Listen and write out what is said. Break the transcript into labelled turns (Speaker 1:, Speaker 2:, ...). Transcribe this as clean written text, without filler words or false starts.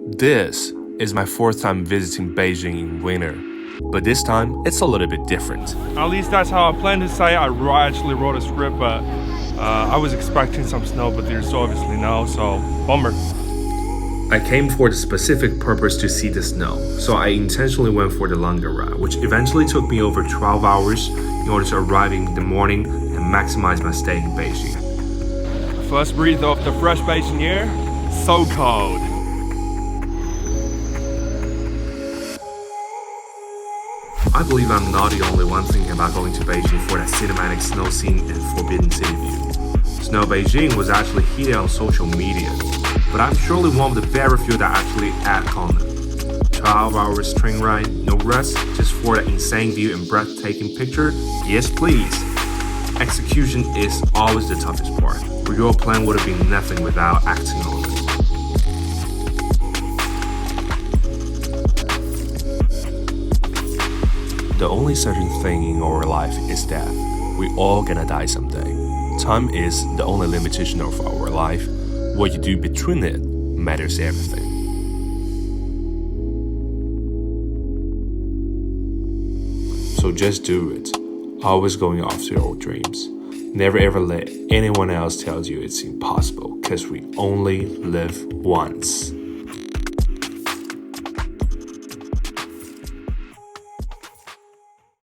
Speaker 1: This is my fourth time visiting Beijing in winter, but this time it's a little bit different.
Speaker 2: At least that's how I planned to say. I actually wrote a script, but I was expecting some snow, but there's obviously no, so bummer.
Speaker 1: I came for the specific purpose to see the snow, so I intentionally went for the longer route, which eventually took me over 12 hours in order to arrive in the morning and maximize my stay in Beijing.
Speaker 2: First breathe of the fresh Beijing air, so cold.
Speaker 1: I believe I'm not the only one thinking about going to Beijing for that cinematic snow scene and Forbidden City view. Snow Beijing was actually heated on social media, but I'm surely one of the very few that actually act on it. 12 hours train ride, no rest, just for that insane view and breathtaking picture? Yes, please. Execution is always the toughest part, but your plan would have been nothing without acting on it. The only certain thing in our life is death. We all gonna die someday. Time is the only limitation of our life. What you do between it matters everything. So just do it. Always going after your dreams. Never ever let anyone else tell you it's impossible, because we only live once.